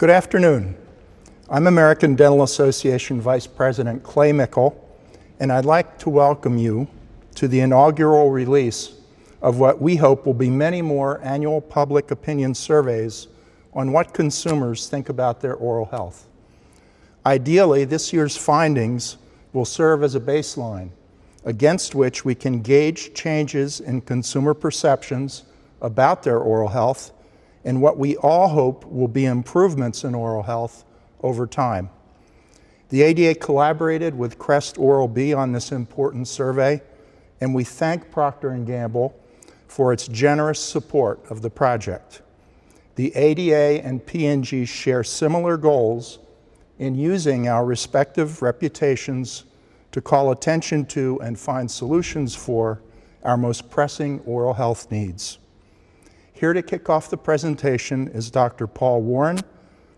Good afternoon. I'm American Dental Association Vice President Clay Mickle, and I'd like to welcome you to the inaugural release of what we hope will be many more annual public opinion surveys on what consumers think about their oral health. Ideally, this year's findings will serve as a baseline against which we can gauge changes in consumer perceptions about their oral health and what we all hope will be improvements in oral health over time. The ADA collaborated with Crest Oral-B on this important survey, and we thank Procter & Gamble for its generous support of the project. The ADA and P&G share similar goals in using our respective reputations to call attention to and find solutions for our most pressing oral health needs. Here to kick off the presentation is Dr. Paul Warren,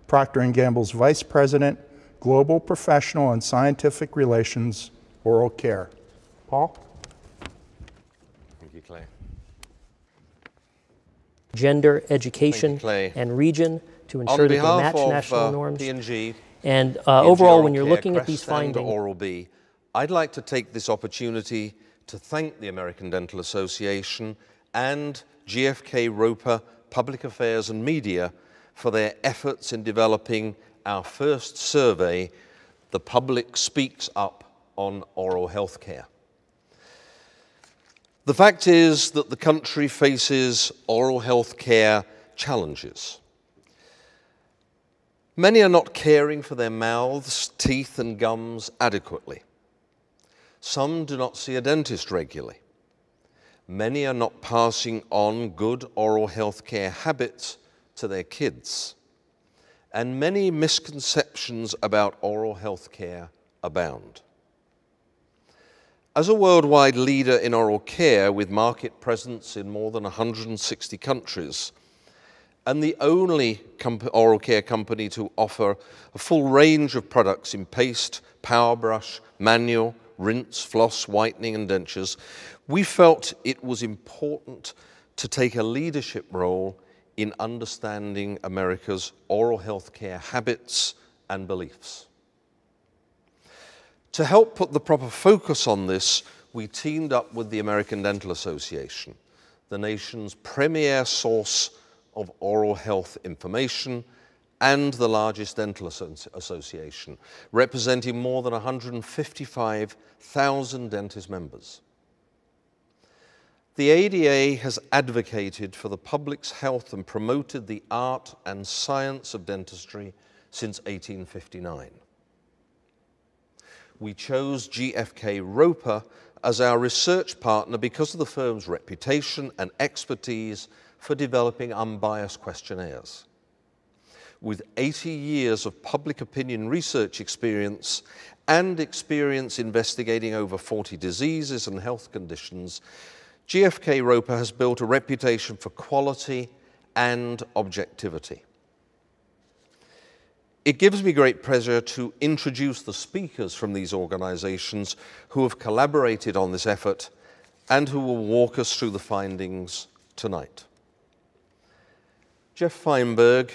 Procter & Gamble's Vice President, Global Professional and Scientific Relations, Oral Care. Paul? Thank you, Clay. Gender, education, and region to ensure that they match national norms. P&G, and overall, when you're looking at these findings, Oral-B, I'd like to take this opportunity to thank the American Dental Association and GfK Roper Public Affairs and Media for their efforts in developing our first survey, The Public Speaks Up on Oral Health Care. The fact is that the country faces oral health care challenges. Many are not caring for their mouths, teeth, and gums adequately. Some do not see a dentist regularly. Many are not passing on good oral health care habits to their kids. And many misconceptions about oral health care abound. As a worldwide leader in oral care with market presence in more than 160 countries, and the only oral care company to offer a full range of products in paste, power brush, manual, rinse, floss, whitening, and dentures, we felt it was important to take a leadership role in understanding America's oral health care habits and beliefs. To help put the proper focus on this, we teamed up with the American Dental Association, the nation's premier source of oral health information and the largest dental association, representing more than 155,000 dentist members. The ADA has advocated for the public's health and promoted the art and science of dentistry since 1859. We chose GfK Roper as our research partner because of the firm's reputation and expertise for developing unbiased questionnaires. With 80 years of public opinion research experience and experience investigating over 40 diseases and health conditions, GfK Roper has built a reputation for quality and objectivity. It gives me great pleasure to introduce the speakers from these organizations who have collaborated on this effort and who will walk us through the findings tonight. Jeff Feinberg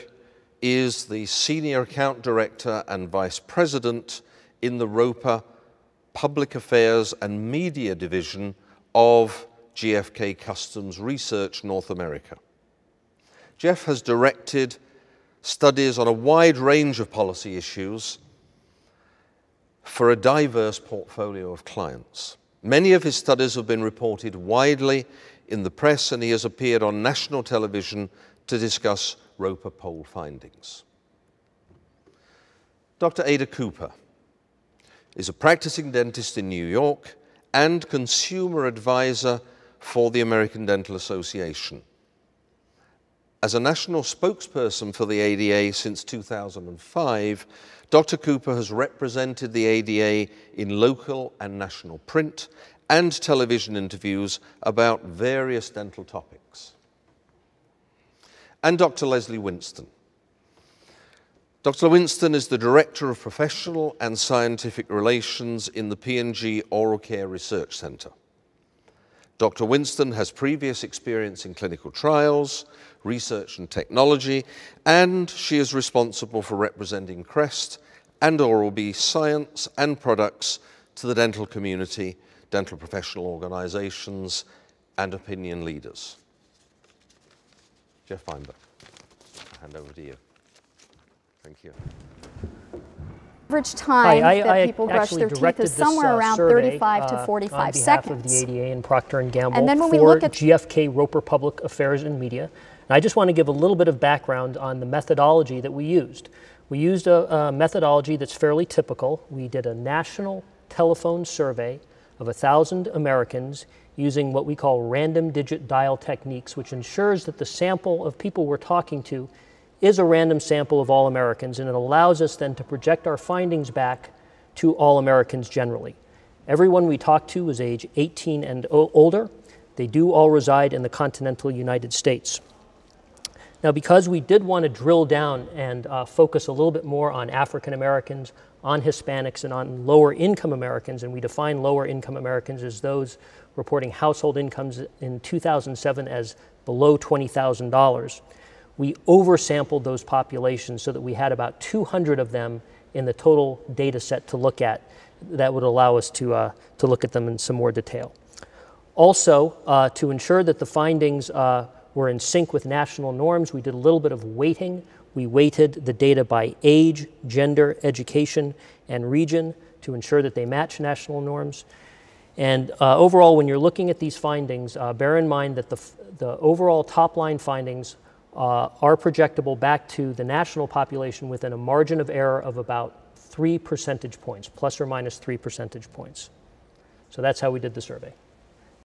is the Senior Account Director and Vice President in the Roper Public Affairs and Media Division of GfK Customs Research North America. Jeff has directed studies on a wide range of policy issues for a diverse portfolio of clients. Many of his studies have been reported widely in the press, and he has appeared on national television to discuss Roper poll findings. Dr. Ada Cooper is a practicing dentist in New York and consumer advisor for the American Dental Association. As a national spokesperson for the ADA since 2005, Dr. Cooper has represented the ADA in local and national print and television interviews about various dental topics. And Dr. Leslie Winston. Dr. Winston is the Director of Professional and Scientific Relations in the P&G Oral Care Research Center. Dr. Winston has previous experience in clinical trials, research and technology, and she is responsible for representing CREST and Oral-B science and products to the dental community, dental professional organizations, and opinion leaders. Jeff Feinberg, I'll hand over to you. Thank you. Average time that people brush their teeth is somewhere around 35 to 45 seconds. On behalf of the ADA and Procter & Gamble and then when for we look at GfK Roper Public Affairs and Media. And I just want to give a little bit of background on the methodology that we used. We used a methodology that's fairly typical. We did a national telephone survey of 1,000 Americans using what we call random digit dial techniques, which ensures that the sample of people we're talking to is a random sample of all Americans, and it allows us then to project our findings back to all Americans generally. Everyone we talked to was age 18 and older. They do all reside in the continental United States. Now, because we did want to drill down and focus a little bit more on African Americans, on Hispanics, and on lower income Americans, and we define lower income Americans as those reporting household incomes in 2007 as below $20,000, we oversampled those populations so that we had about 200 of them in the total data set to look at. That would allow us to look at them in some more detail. Also, to ensure that the findings were in sync with national norms, we did a little bit of weighting. We weighted the data by age, gender, education, and region to ensure that they match national norms. And overall, when you're looking at these findings, bear in mind that the overall top-line findings are projectable back to the national population within a margin of error of about 3 percentage points, plus or minus 3 percentage points. So that's how we did the survey.